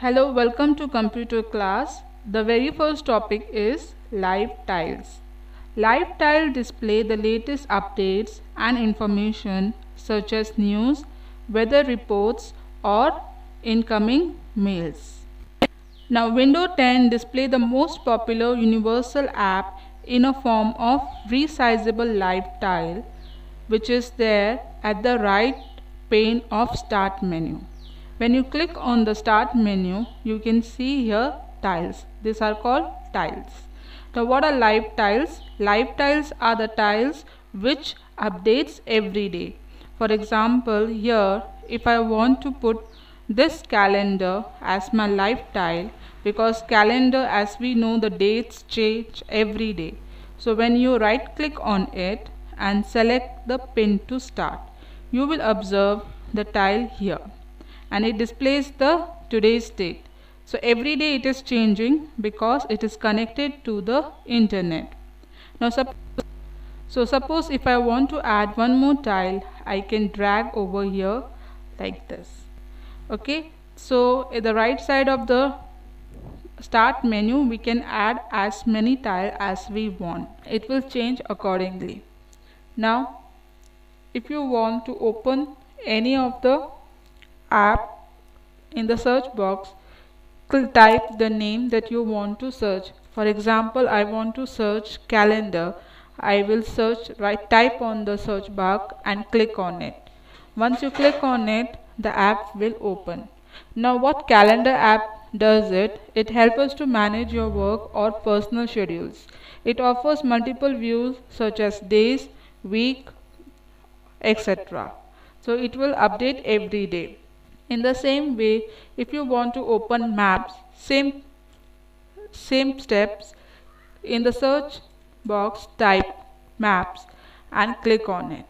Hello, welcome to computer class. The very first topic is live tiles. Live tile display the latest updates and information such as news, weather reports or incoming mails. Now Windows 10 display the most popular universal app in a form of resizable live tile which is there at the right pane of start menu. When you click on the start menu, you can see here tiles. These are called tiles. Now what are live tiles? Live tiles are the tiles which updates every day. For example, here if I want to put this calendar as my live tile, because calendar, as we know, the dates change every day. So when you right click on it and select the pin to start, you will observe the tile here and it displays the today's date. So every day it is changing because it is connected to the internet. Now suppose if I want to add one more tile, I can drag over here like this. Okay, so at the right side of the start menu we can add as many tiles as we want. It will change accordingly. Now if you want to open any of the app, in the search box type the name that you want to search. For example, I want to search calendar. I will type on the search bar and click on it. Once you click on it, the app will open. Now what calendar app does it helps us to manage your work or personal schedules. It offers multiple views such as days, week, etc. So it will update every day. In the same way, if you want to open maps, same steps. In the search box type maps and click on it.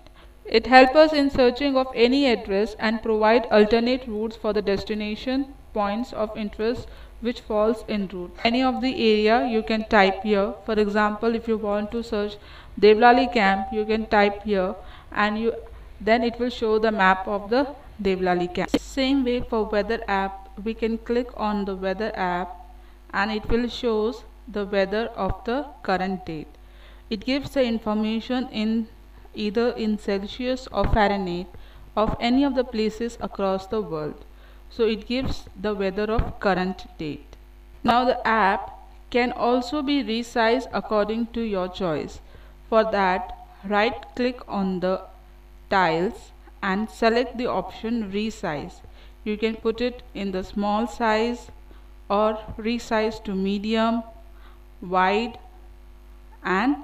It helps us in searching of any address and provide alternate routes for the destination points of interest which falls in route. Any of the area you can type here. For example, if you want to search Devlali camp, you can type here and then it will show the map of the Devlali camp. Same way for weather app, we can click on the weather app and it will shows the weather of the current date. It gives the information in either in Celsius or Fahrenheit of any of the places across the world. So it gives the weather of current date. Now the app can also be resized according to your choice. For that, right click on the tiles and select the option resize. You can put it in the small size or resize to medium, wide, and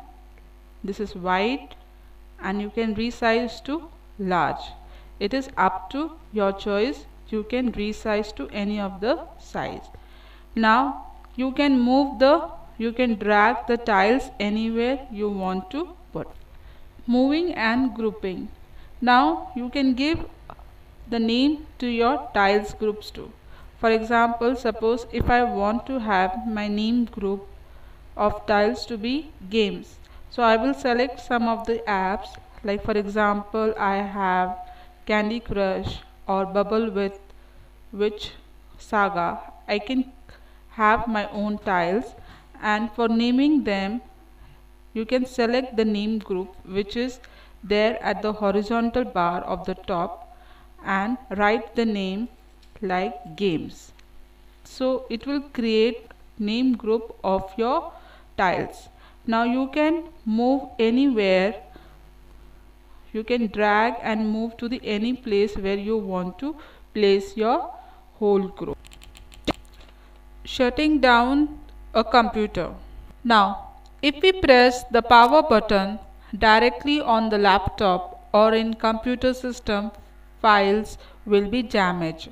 this is wide, and you can resize to large. It is up to your choice. You can resize to any of the size. Now you can drag the tiles anywhere you want to put. Moving and grouping. Now you can give the name to your tiles groups too. For example, suppose if I want to have my name group of tiles to be games. So I will select some of the apps, like for example I have Candy Crush or Bubble with Witch Saga. I can have my own tiles, and for naming them you can select the name group which is there at the horizontal bar of the top and write the name like games. So it will create name group of your tiles. Now you can move anywhere. You can drag and move to the any place where you want to place your whole group. Shutting down a computer. Now if we press the power button directly on the laptop or in computer system, files will be damaged.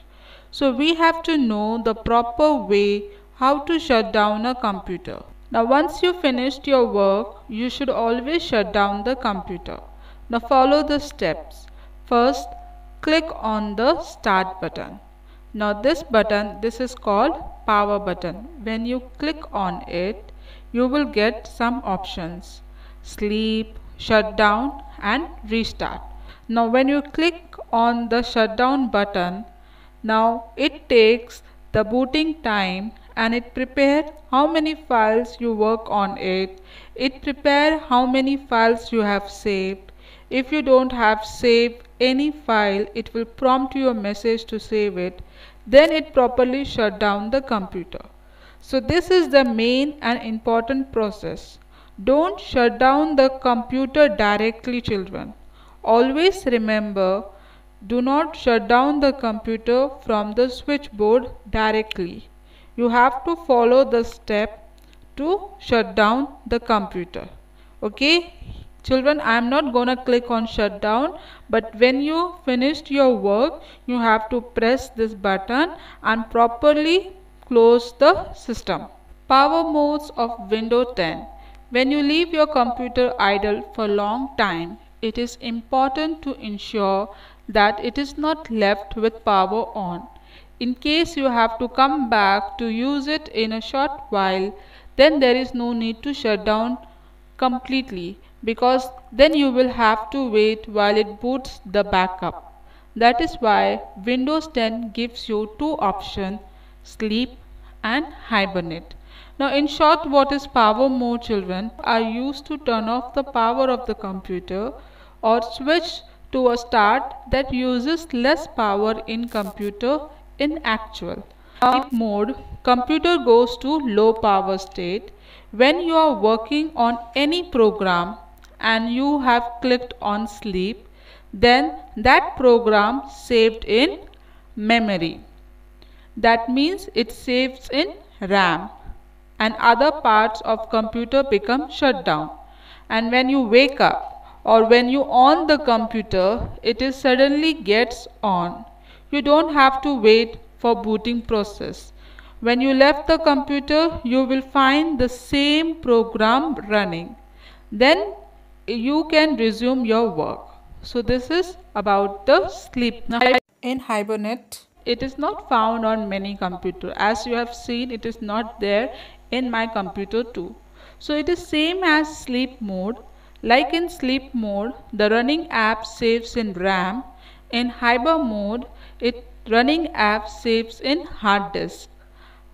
So we have to know the proper way how to shut down a computer. Now once you finished your work, you should always shut down the computer. Now follow the steps. First, click on the start button. Now this button, this is called power button. When you click on it, you will get some options: sleep, shut down and restart. Now when you click on the shutdown button, now it takes the booting time, and it prepare how many files you work on it. It prepare how many files you have saved. If you don't have saved any file, it will prompt you a message to save it. Then it properly shut down the computer. So this is the main and important process. Don't shut down the computer directly, children. Always remember, do not shut down the computer from the switchboard directly. You have to follow the step to shut down the computer. Okay? Children, I am not gonna click on shutdown, but when you finished your work, you have to press this button and properly close the system. Power modes of Windows 10. When you leave your computer idle for a long time, it is important to ensure that it is not left with power on. In case you have to come back to use it in a short while, then there is no need to shut down completely, because then you will have to wait while it boots the backup. That is why Windows 10 gives you two options, sleep and hibernate. Now in short, what is power mode, children? Are used to turn off the power of the computer or switch to a start that uses less power in computer in actual. Sleep mode, computer goes to low power state. When you are working on any program and you have clicked on sleep, then that program saved in memory. That means it saves in RAM, and other parts of computer become shut down. And when you wake up or when you on the computer, it is suddenly gets on. You don't have to wait for booting process. When you left the computer, you will find the same program running. Then you can resume your work. So this is about the sleep. Now in hibernate, it is not found on many computers. As you have seen, it is not there in my computer too. So it is same as sleep mode. Like in sleep mode, the running app saves in RAM. In hibernate mode, it running app saves in hard disk.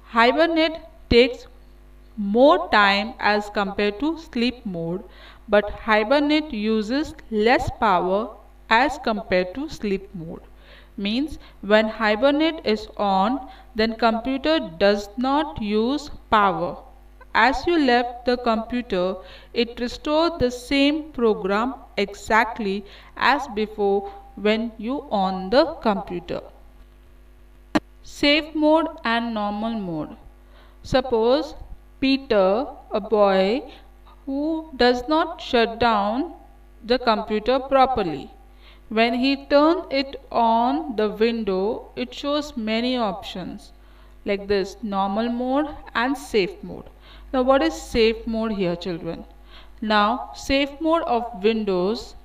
Hibernate takes more time as compared to sleep mode, but hibernate uses less power as compared to sleep mode. Means when hibernate is on, then computer does not use power. As you left the computer, it restored the same program exactly as before when you on the computer. Safe mode and normal mode. Suppose Peter, a boy who does not shut down the computer properly. When he turns it on the window, it shows many options like this: normal mode and safe mode. Now what is safe mode here, children? Now safe mode of Windows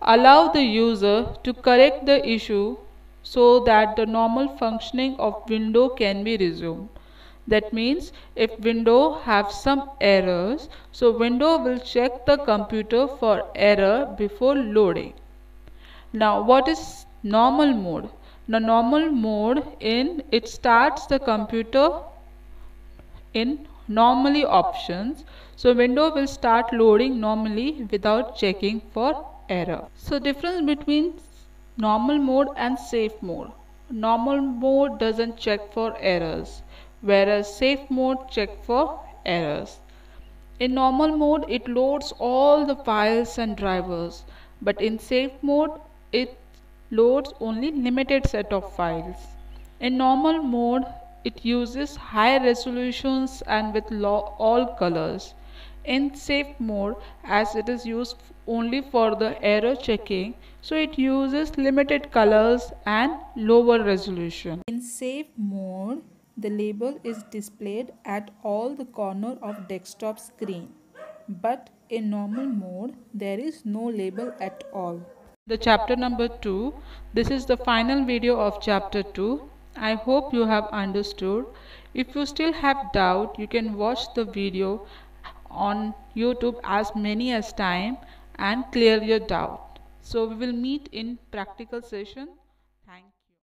allow the user to correct the issue so that the normal functioning of window can be resumed. That means if window have some errors, so window will check the computer for error before loading. Now what is normal mode? Now normal mode, in it starts the computer in normally options, so window will start loading normally without checking for error. So difference between normal mode and safe mode. Normal mode doesn't check for errors, whereas safe mode check for errors. In normal mode, it loads all the files and drivers, but in safe mode, it loads only limited set of files. In normal mode, it uses high resolutions and with all colors. In safe mode, as it is used only for the error checking, so it uses limited colors and lower resolution. In safe mode, the label is displayed at all the corner of desktop screen. But in normal mode, there is no label at all. The chapter number 2. This is the final video of chapter 2. I hope you have understood. If you still have doubt, you can watch the video on YouTube as many as time and clear your doubt. So we will meet in practical session.